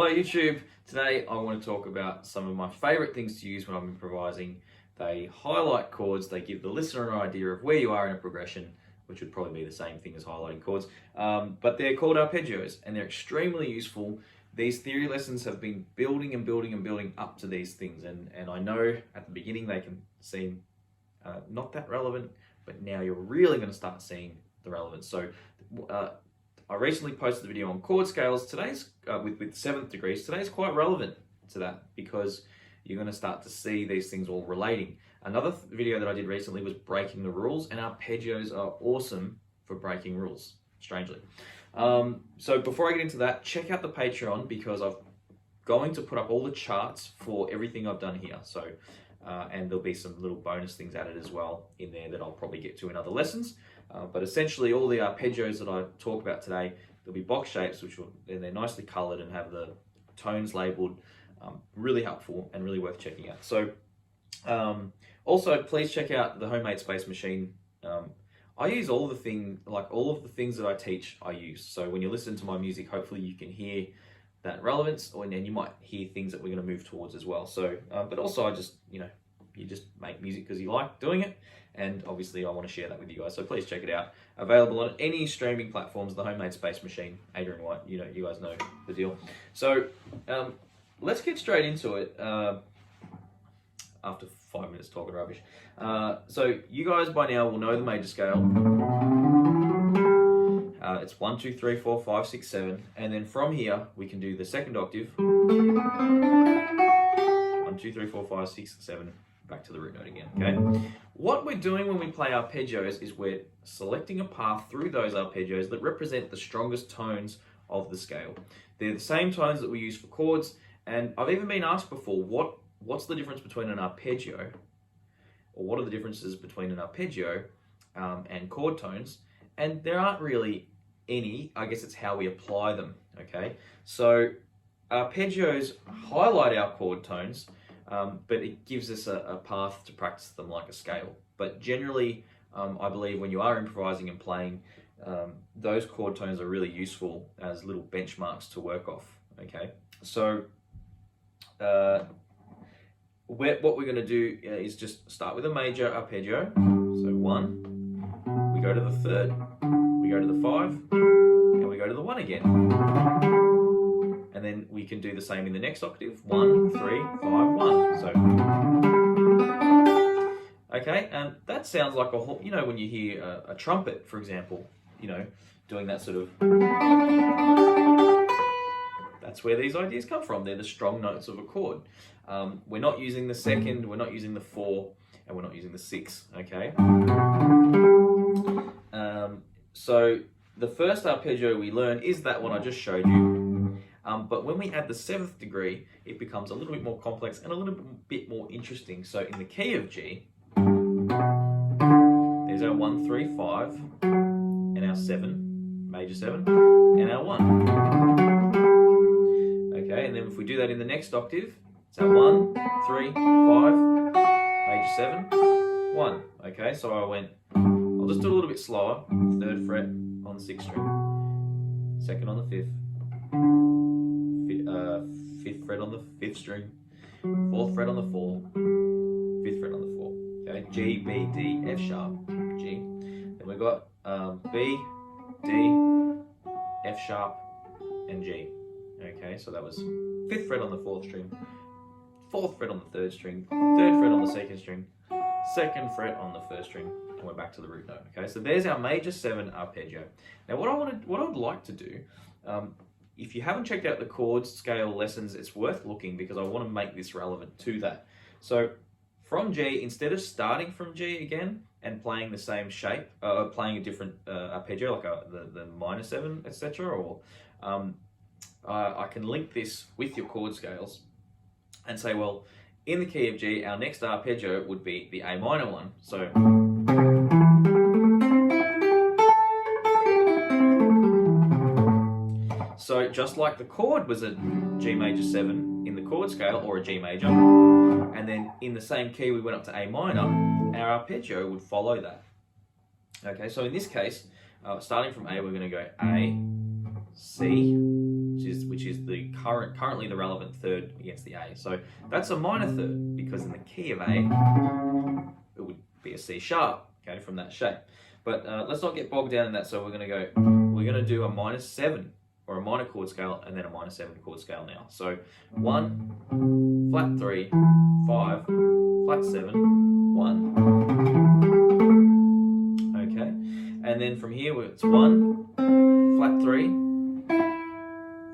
Hi YouTube. Today I want to talk about some of my favourite things to use when I'm improvising. They highlight chords, they give the listener an idea of where you are in a progression, which would probably be the same thing as highlighting chords, but they're called arpeggios and they're extremely useful. These theory lessons have been building and building and building up to these things, and I know at the beginning they can seem not that relevant, but now you're really going to start seeing the relevance. So I recently posted a video on chord scales. Today's with seventh degrees. Today's quite relevant to that because you're going to start to see these things all relating. Another video that I did recently was breaking the rules, and arpeggios are awesome for breaking rules, strangely. So before I get into that, check out the Patreon because I'm going to put up all the charts for everything I've done here. So and there'll be some little bonus things added as well in there that I'll probably get to in other lessons. But essentially all the arpeggios that I talk about today, there'll be box shapes, and they're nicely colored and have the tones labeled. Really helpful and really worth checking out. So also please check out the Homemade Space Machine. I use all of the things that I teach I use. So when you listen to my music, hopefully you can hear that relevance, and you might hear things that we're going to move towards as well. So, but also I just, you just make music because you like doing it. And obviously I want to share that with you guys. So please check it out. Available on any streaming platforms, the Homemade Space Machine, Adrian Whyte, you guys know the deal. So let's get straight into it after 5 minutes talking rubbish. So you guys by now will know the major scale. It's 1, 2, 3, 4, 5, 6, 7. And then from here, we can do the second octave. 1, 2, 3, 4, 5, 6, 7. Back to the root note again, okay? What we're doing when we play arpeggios is we're selecting a path through those arpeggios that represent the strongest tones of the scale. They're the same tones that we use for chords, and I've even been asked before, what's the difference between an arpeggio, or what are the differences between an arpeggio and chord tones? And there aren't really any. I guess it's how we apply them, okay? So arpeggios highlight our chord tones, but it gives us a path to practice them like a scale. But generally, I believe when you are improvising and playing, those chord tones are really useful as little benchmarks to work off, okay? So what we're going to do is just start with a major arpeggio. So 1, we go to the 3rd, we go to the 5, and we go to the 1 again. And then we can do the same in the next octave. 1, 3, 5, 1. So, okay, and that sounds like a whole, when you hear a trumpet, for example, doing that sort of, that's where these ideas come from. They're the strong notes of a chord. We're not using the 2nd, we're not using the 4, and we're not using the 6, okay? So the first arpeggio we learn is that one I just showed you. But when we add the 7th degree, it becomes a little bit more complex and a little bit more interesting. So in the key of G, there's our 1, 3, 5, and our 7, major 7, and our 1. Okay, and then if we do that in the next octave, it's our 1, 3, 5, major 7, 1. Okay, so I'll just do a little bit slower. 3rd fret on the 6th string, 2nd on the 5th, 5th fret on the 5th string, 4th fret on the 4, 5th fret on the 4. Okay, G, B, D, F sharp, G. Then we've got B, D, F sharp, and G. Okay, so that was 5th fret on the 4th string, 4th fret on the 3rd string, 3rd fret on the 2nd string, 2nd fret on the 1st string, and we're back to the root note. Okay, so there's our major 7 arpeggio. Now what I'd like to do, if you haven't checked out the chord scale lessons, it's worth looking because I want to make this relevant to that. So from G, instead of starting from G again and playing the same shape, playing a different arpeggio like the minor 7, etc., or I can link this with your chord scales and say, well, in the key of G, our next arpeggio would be the A minor one. So just like the chord was a G major 7 in the chord scale, or a G major, and then in the same key we went up to A minor, our arpeggio would follow that. Okay, so in this case, starting from A, we're going to go A, C, which is the currently the relevant third against the A. So that's a minor third, because in the key of A, it would be a C sharp, okay, from that shape. But let's not get bogged down in that. So we're going to do a minor 7 or a minor chord scale, and then a minor 7 chord scale now. So 1, flat 3, 5, flat 7, 1. Okay, and then from here it's 1, flat 3,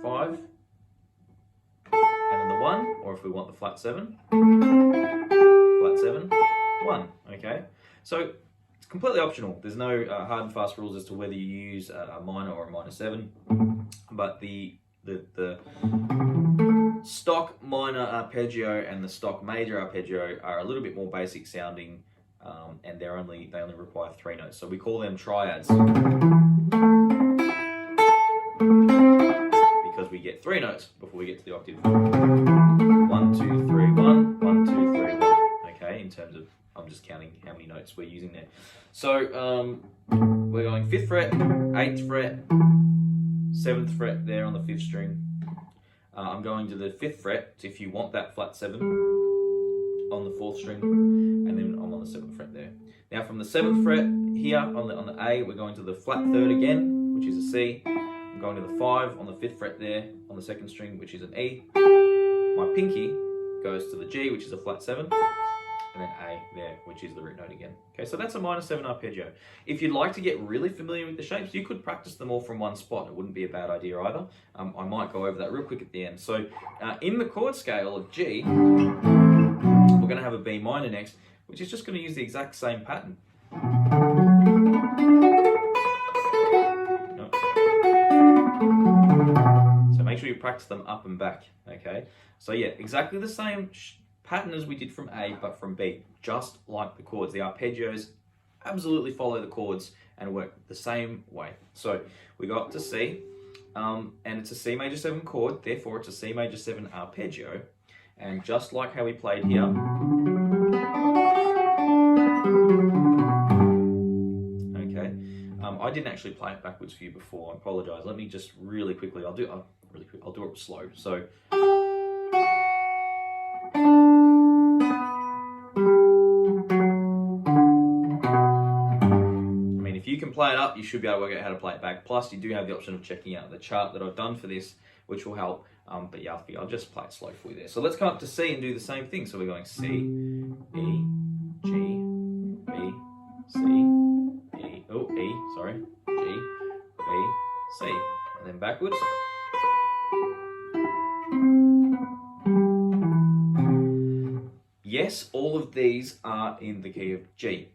5, and then the 1, or if we want the flat 7, flat 7, 1. Okay, so it's completely optional. There's no hard and fast rules as to whether you use a minor or a minor 7, but the stock minor arpeggio and the stock major arpeggio are a little bit more basic sounding, and they only require 3 notes. So we call them triads because we get 3 notes before we get to the octave. 1, 2, 3, 1. 1, 2, 3, 1. Okay, in terms of, I'm just counting how many notes we're using there. So we're going 5th fret, 8th fret, 7th fret there on the 5th string. I'm going to the 5th fret if you want that flat 7 on the 4th string, and then I'm on the 7th fret there. Now from the 7th fret here on the A, we're going to the flat 3rd again, which is a C. I'm going to the 5 on the 5th fret there on the 2nd string, which is an E. My pinky goes to the G, which is a flat 7. And then A there, which is the root note again. Okay, so that's a minor 7 arpeggio. If you'd like to get really familiar with the shapes, you could practice them all from one spot. It wouldn't be a bad idea either. I might go over that real quick at the end. So in the chord scale of G, we're going to have a B minor next, which is just going to use the exact same pattern. So make sure you practice them up and back. Okay, so yeah, exactly the same pattern as we did from A, but from B, just like the chords. The arpeggios absolutely follow the chords and work the same way. So we got to C, and it's a C major 7 chord, therefore it's a C major 7 arpeggio. And just like how we played here, okay, I didn't actually play it backwards for you before. I apologize. Let me just really quickly. I'll do it slow. So. You can play it up, you should be able to work out how to play it back. Plus, you do have the option of checking out the chart that I've done for this, which will help. But yeah, I'll just play it slow for you there. So let's come up to C and do the same thing. So we're going C, E, G, B, C, E, oh, E, sorry, G, B, C. And then backwards. Yes, all of these are in the key of G.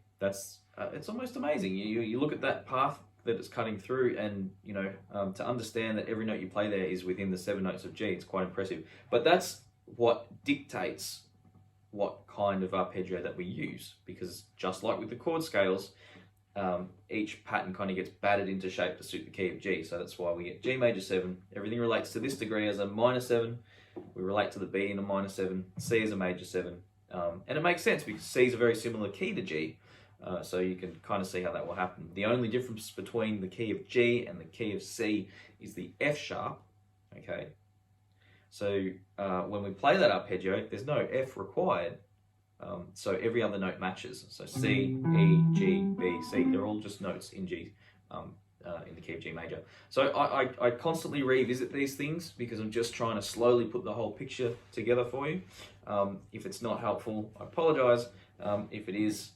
It's almost amazing. You look at that path that it's cutting through, and to understand that every note you play there is within the 7 notes of G, it's quite impressive. But that's what dictates what kind of arpeggio that we use, because just like with the chord scales, each pattern kind of gets battered into shape to suit the key of G. So that's why we get G major 7. Everything relates to this degree as a minor 7. We relate to the B in a minor 7. C is a major 7. And it makes sense because C is a very similar key to G. So you can kind of see how that will happen. The only difference between the key of G and the key of C is the F sharp, okay? So when we play that arpeggio, there's no F required, so every other note matches. So C, E, G, B, C, they're all just notes in G, in the key of G major. So I constantly revisit these things because I'm just trying to slowly put the whole picture together for you. If it's not helpful, I apologize. If it is,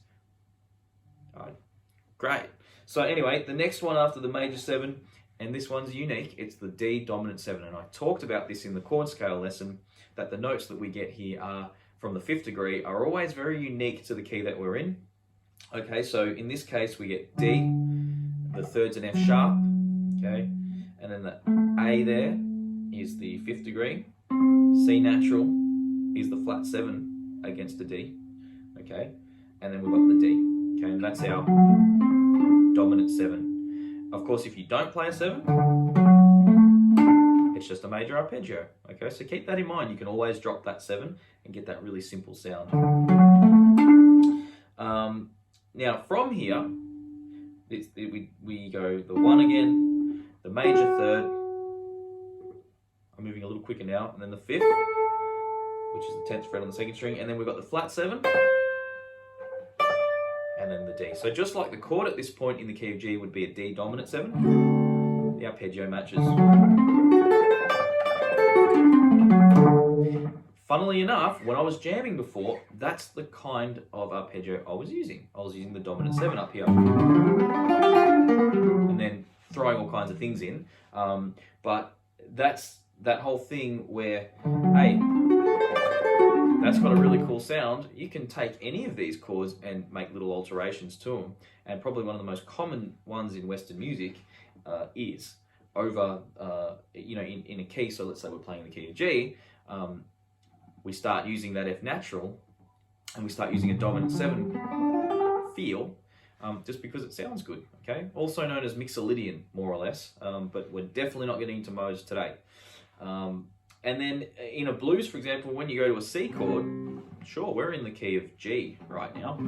great. So anyway, the next one after the major 7, and this one's unique, it's the D dominant 7. And I talked about this in the chord scale lesson, that the notes that we get here are from the 5th degree are always very unique to the key that we're in. Okay, so in this case we get D, the 3rd's an F sharp, okay, and then the A there is the 5th degree, C natural is the flat 7 against the D, okay, and then we've got the D. Okay, and that's our dominant 7. Of course, if you don't play a 7, it's just a major arpeggio. Okay, so keep that in mind. You can always drop that 7 and get that really simple sound. Now, from here, we go the 1 again, the major 3rd. I'm moving a little quicker now. And then the 5th, which is the 10th fret on the 2nd string. And then we've got the flat 7. And then the D. So just like the chord at this point in the key of G would be a D dominant 7, the arpeggio matches. Funnily enough, when I was jamming before, that's the kind of arpeggio I was using. I was using the dominant 7 up here. And then throwing all kinds of things in. But that's that whole thing where, hey, that's got a really cool sound. You can take any of these chords and make little alterations to them. And probably one of the most common ones in Western music is over, in a key. So let's say we're playing the key of G. We start using that F natural, and we start using a dominant 7 feel, just because it sounds good, okay? Also known as Mixolydian, more or less, but we're definitely not getting into modes today. And then in a blues, for example, when you go to a C chord, sure, we're in the key of G right now.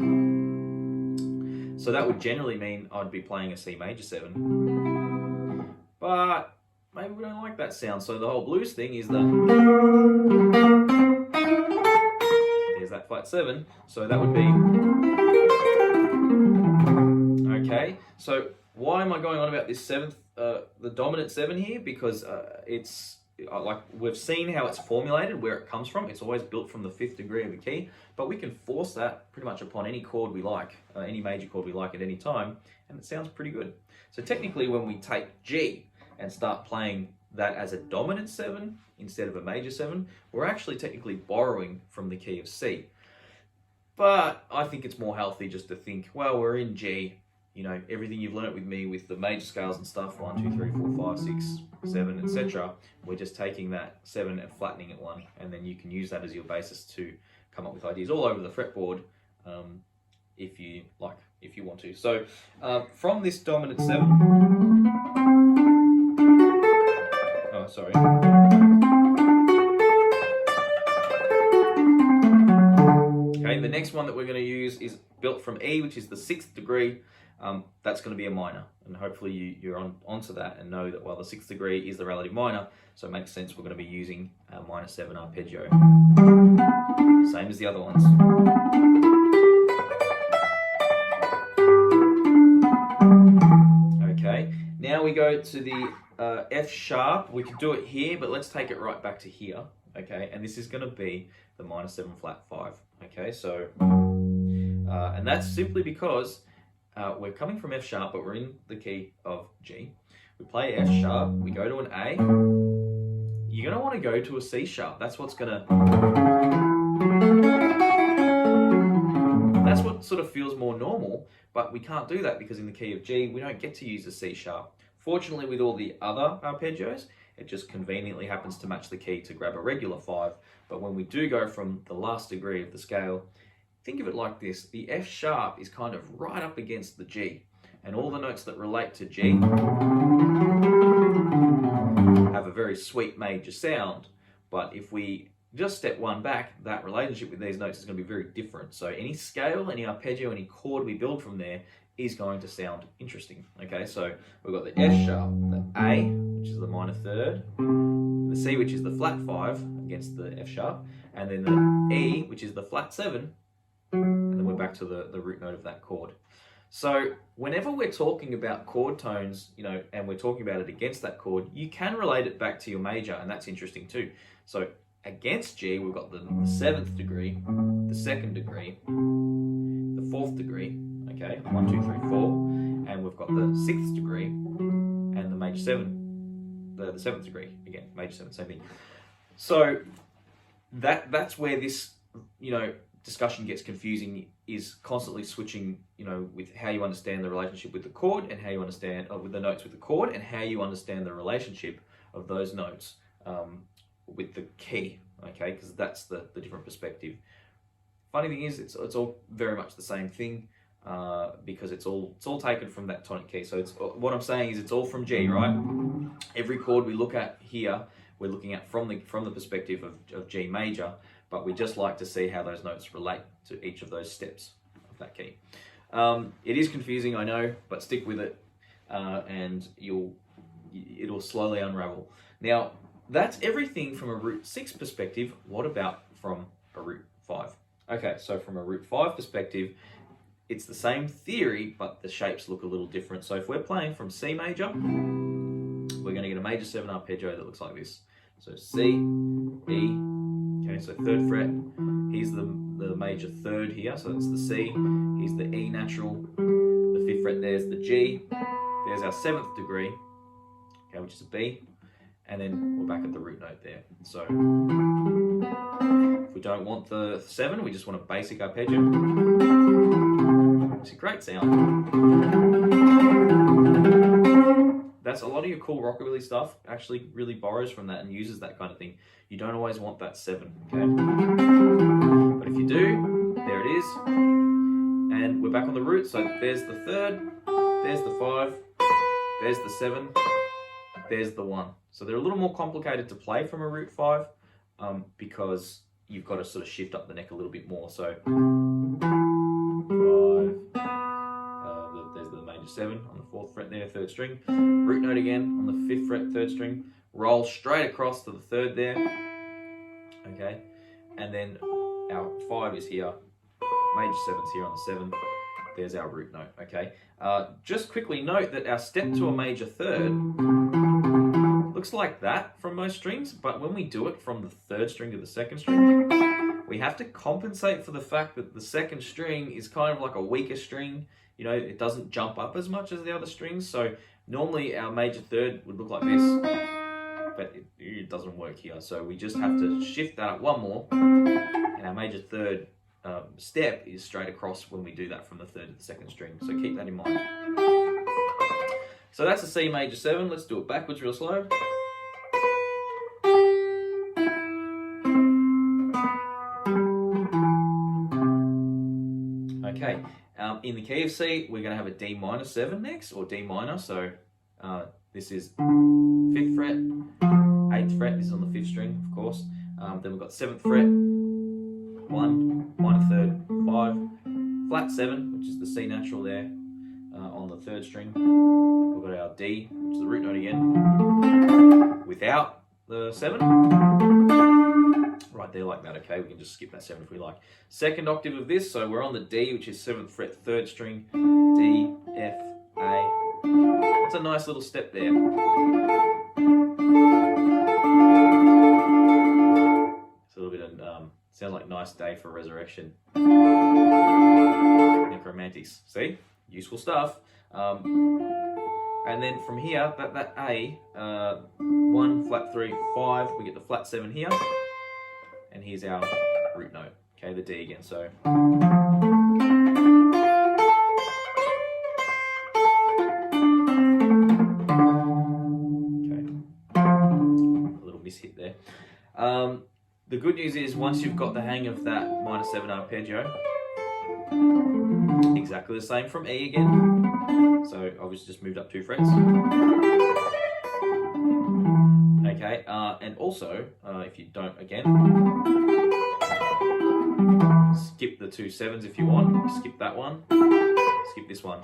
So that would generally mean I'd be playing a C major 7. But maybe we don't like that sound, so the whole blues thing is there's that flat 7, so that would be, okay, so why am I going on about this 7th, the dominant 7 here? Because it's, like, we've seen how it's formulated, where it comes from. It's always built from the 5th degree of a key, but we can force that pretty much upon any chord we like, any major chord we like at any time, and it sounds pretty good. So technically when we take G and start playing that as a dominant 7 instead of a major 7, we're actually technically borrowing from the key of C. But I think it's more healthy just to think, well, we're in G, you know, everything you've learnt with me with the major scales and stuff, 1, 2, 3, 4, 5, 6, 7, etc. We're just taking that 7 and flattening it 1, and then you can use that as your basis to come up with ideas all over the fretboard, if you like, if you want to. So from this dominant 7, oh, sorry. Okay, the next one that we're going to use is built from E, which is the 6th degree. That's going to be a minor, and hopefully you're onto that and know that, well, the 6th degree is the relative minor, so it makes sense we're going to be using a minor 7 arpeggio. Same as the other ones. Okay, now we go to the F sharp. We could do it here, but let's take it right back to here. Okay, and this is going to be the minor 7 flat 5. Okay, so, and that's simply because we're coming from F sharp, but we're in the key of G. We play F sharp, we go to an A. You're going to want to go to a C sharp. That's what's going to, that's what sort of feels more normal, but we can't do that because in the key of G, we don't get to use a C sharp. Fortunately, with all the other arpeggios, it just conveniently happens to match the key to grab a regular 5. But when we do go from the last degree of the scale, think of it like this. The F sharp is kind of right up against the G, and all the notes that relate to G have a very sweet major sound. But if we just step 1 back, that relationship with these notes is going to be very different. So any scale, any arpeggio, any chord we build from there is going to sound interesting. Okay, so we've got the F sharp, the A, which is the minor 3rd, the C, which is the flat 5 against the F sharp, and then the E, which is the flat 7, and then we're back to the root note of that chord. So whenever we're talking about chord tones, you know, and we're talking about it against that chord, you can relate it back to your major, and that's interesting too. So against G, we've got the 7th degree, the 2nd degree, the 4th degree, okay, 1, 2, 3, 4, and we've got the 6th degree and the major 7, the 7th degree, again, major 7, same thing. So that's where this, you know, discussion gets confusing, is constantly switching, you know, with how you understand the relationship with the chord and how you understand, with the notes with the chord, and how you understand the relationship of those notes with the key, okay, because that's the different perspective. Funny thing is, it's all very much the same thing, because it's all taken from that tonic key. So it's, what I'm saying is, it's all from G, right? Every chord we look at here, we're looking at from the perspective of G major, but we just like to see how those notes relate to each of those steps of that key. It is confusing, I know, but stick with it, and it'll slowly unravel. Now, that's everything from a root 6 perspective. What about from a root 5? Okay, so from a root 5 perspective, it's the same theory, but the shapes look a little different. So if we're playing from C major, we're going to get a major 7 arpeggio that looks like this. So C, E, okay, so 3rd fret, here's the major 3rd here, so that's the C, here's the E natural, the 5th fret, there's the G, there's our 7th degree, okay, which is a B, and then we're back at the root note there. So if we don't want the 7, we just want a basic arpeggio. It's a great sound. That's a lot of your cool rockabilly stuff actually really borrows from that and uses that kind of thing. You don't always want that 7, okay? But if you do, there it is. And we're back on the root, so there's the 3rd, there's the 5, there's the 7, there's the 1. So they're a little more complicated to play from a root 5 because you've got to sort of shift up the neck a little bit more. So 5, there's the major 7 on the 4th fret there, 3rd string. Root note again on the 5th fret, 3rd string. Roll straight across to the 3rd there. Okay, and then our 5 is here. Major 7's here on the 7th. There's our root note. Okay, just quickly note that our step to a major 3rd looks like that from most strings, but when we do it from the 3rd string to the 2nd string, we have to compensate for the fact that the 2nd string is kind of like a weaker string. You know, it doesn't jump up as much as the other strings. So normally our major 3rd would look like this, but it doesn't work here. So we just have to shift that up one more, and our major 3rd step is straight across when we do that from the 3rd to the 2nd string. So keep that in mind. So that's a C major 7. Let's do it backwards real slow. Okay, in the key of C, we're going to have a D minor 7 next, or D minor. So this is 5th fret, 8th fret. This is on the 5th string, of course. Then we've got 7th fret, 1, minor 3rd, 5, flat 7, which is the C natural there on the 3rd string. We've got our D, which is the root note again, without the 7. Right there like that, okay? We can just skip that 7 if we like. 2nd octave of this, so we're on the D, which is 7th fret, 3rd string, D, F, A. That's a nice little step there. It's a little bit of, sounds like Nice Day for Resurrection. Necromantics, see? Useful stuff. And then from here, that A, 1, flat 3, 5, we get the flat 7 here. And here's our root note, okay, the D again, so. Okay, a little mishit there. The good news is once you've got the hang of that minor 7 arpeggio, exactly the same from E again. So obviously just moved up 2 frets. Okay, and also, if you don't, again, skip the 2 7s if you want, skip that one, skip this one.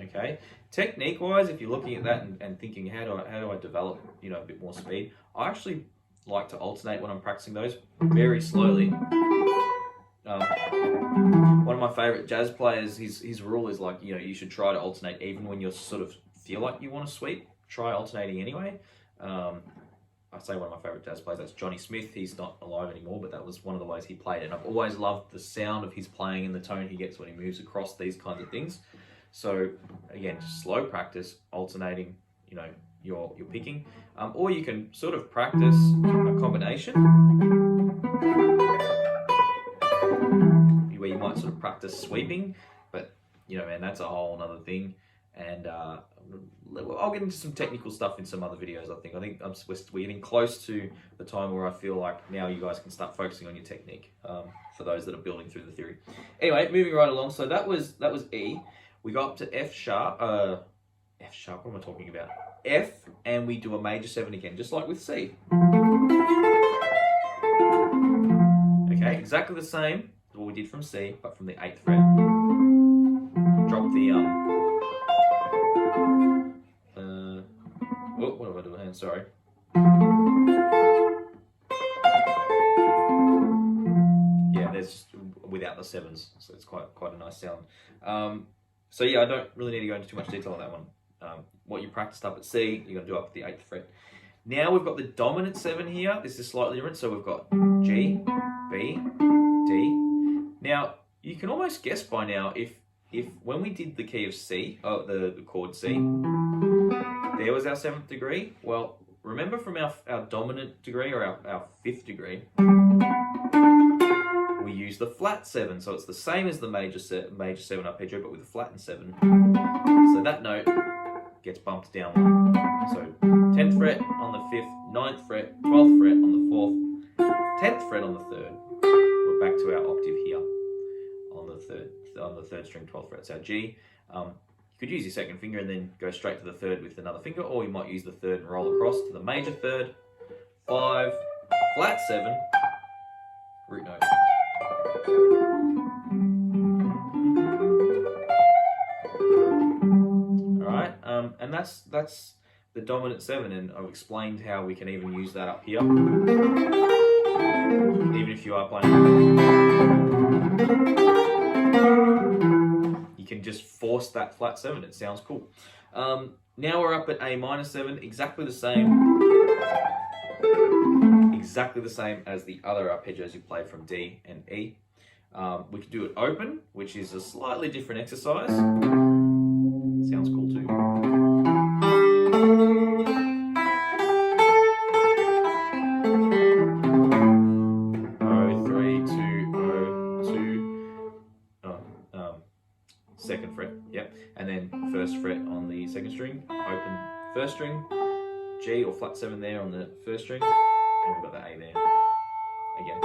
Okay, technique-wise, if you're looking at that and thinking, how do I develop, you know, a bit more speed, I actually like to alternate when I'm practicing those very slowly. One of my favorite jazz players, his rule is like, you know, you should try to alternate even when you're sort of feel like you want to sweep, try alternating anyway. I say one of my favorite jazz players, that's Johnny Smith. He's not alive anymore, but that was one of the ways he played it. And I've always loved the sound of his playing and the tone he gets when he moves across these kinds of things. So again, just slow practice, alternating, you know, your picking. Or you can sort of practice a combination where you might sort of practice sweeping, but you know, man, that's a whole other thing. And I'll get into some technical stuff in some other videos. I think we're getting close to the time where I feel like now you guys can start focusing on your technique for those that are building through the theory. Anyway, moving right along. So that was E. We got up to F sharp. F sharp. What am I talking about? F, and we do a major 7 again, just like with C. Okay, exactly the same as what we did from C, but from the 8th fret. Drop the and sorry. Yeah, there's just without the sevens, so it's quite a nice sound. So yeah, I don't really need to go into too much detail on that one. What you practiced up at C, you're going to do up at the 8th fret. Now we've got the dominant 7 here. This is slightly different. So we've got G, B, D. Now, you can almost guess by now if when we did the key of C, the chord C, there was our 7th degree. Well, remember from our dominant degree or our 5th degree, we use the flat 7. So it's the same as the major 7 arpeggio, but with a flattened 7. So that note gets bumped down 1. So 10th fret on the 5th, 9th fret, 12th fret on the 4th, 10th fret on the 3rd. We're back to our octave here on the 3rd string, 12th fret. It's our G. You could use your 2nd finger and then go straight to the 3rd with another finger, or you might use the 3rd and roll across to the major 3rd, 5, flat 7, root note. And that's the dominant 7, and I've explained how we can even use that up here, even if you are playing. You can just force that flat 7. It sounds cool. Now we're up at A minor 7, exactly the same as the other arpeggios you played from D and E. We could do it open, which is a slightly different exercise. Sounds cool too. Second fret, yep, and then 1st fret on the 2nd string, open 1st string, G or flat 7 there on the 1st string, and we've got the A there again.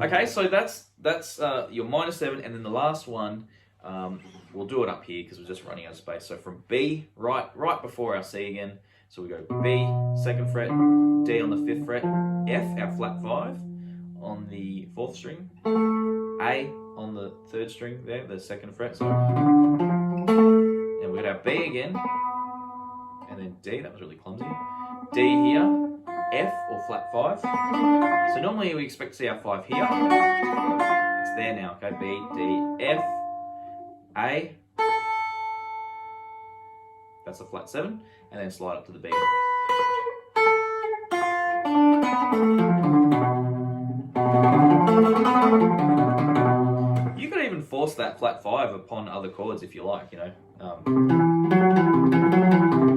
Okay, so that's your minor 7, and then the last one, we'll do it up here because we're just running out of space. So from B, right before our C again, so we go B, 2nd fret, D on the 5th fret, F, our flat 5, on the 4th string, A on the 3rd string there, the 2nd fret, so, and we got our B again, and then D, that was really clumsy, D here, F or flat 5, so normally we expect to see our 5 here, it's there now, okay, B, D, F, A, that's a flat 7, and then slide up to the B. You could even force that flat 5 upon other chords if you like, you know.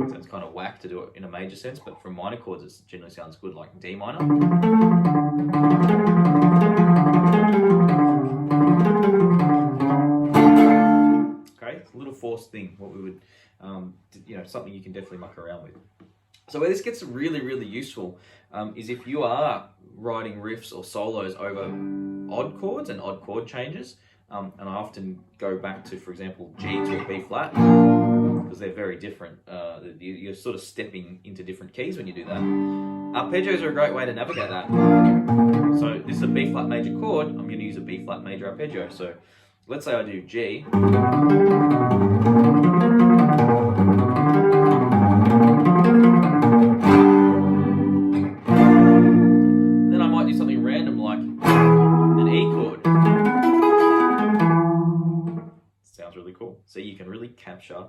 Sounds kind of whack to do it in a major sense, but from minor chords it generally sounds good, like D minor. Okay, it's a little forced thing, what we would, something you can definitely muck around with. So where this gets really, really useful is if you are writing riffs or solos over odd chords and odd chord changes. And I often go back to, for example, G to a B flat, because they're very different. You're sort of stepping into different keys when you do that. Arpeggios are a great way to navigate that. So this is a B flat major chord. I'm going to use a B flat major arpeggio. So let's say I do G. Then I might do something random like an E chord. Sounds really cool. So you can really capture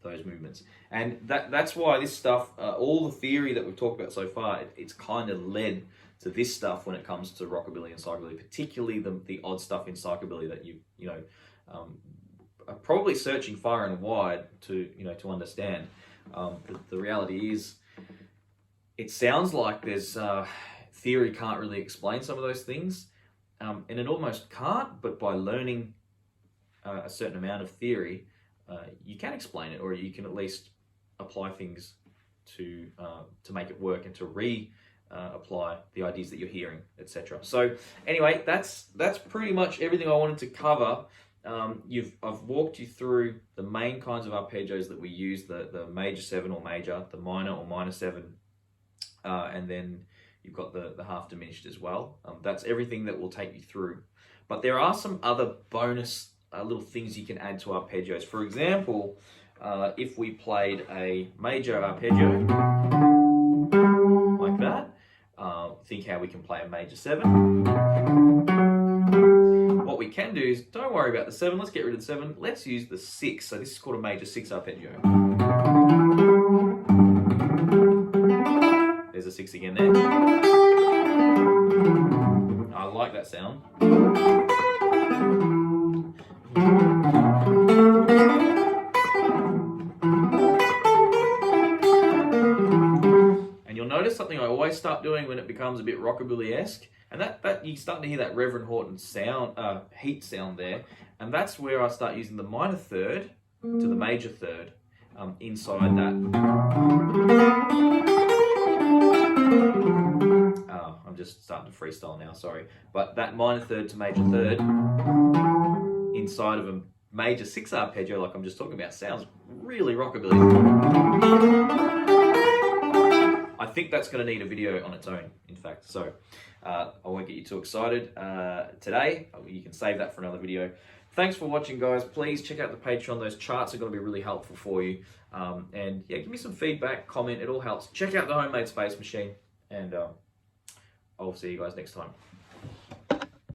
those movements. And that's why this stuff, all the theory that we've talked about so far, it's kind of led to this stuff when it comes to Rockabilly and Psychobilly, particularly the odd stuff in Psychobilly that are probably searching far and wide to understand. The reality is, it sounds like there's theory can't really explain some of those things, and it almost can't. But by learning a certain amount of theory, you can explain it, or you can at least apply things to make it work and to apply the ideas that you're hearing, etc. So anyway, that's pretty much everything I wanted to cover. I've walked you through the main kinds of arpeggios that we use, the major 7 or major, the minor or minor 7, and then you've got the half diminished as well. That's everything that we'll take you through. But there are some other bonus little things you can add to arpeggios. For example, if we played a major arpeggio like that. Think how we can play a major 7. What we can do is, don't worry about the 7, let's get rid of the 7, let's use the 6. So this is called a major 6 arpeggio. There's a 6 again there. I like that sound. And you'll notice something I always start doing when it becomes a bit rockabilly-esque, and that you're starting to hear that Reverend Horton sound, heat sound there, and that's where I start using the minor third to the major third inside that. I'm just starting to freestyle now, sorry. But that minor third to major third inside of a major 6 arpeggio, like I'm just talking about, sounds really rockabilly. I think that's going to need a video on its own, in fact. So I won't get you too excited today. You can save that for another video. Thanks for watching, guys. Please check out the Patreon. Those charts are going to be really helpful for you. And yeah, give me some feedback, comment. It all helps. Check out the Homemade Space Machine. And I'll see you guys next time.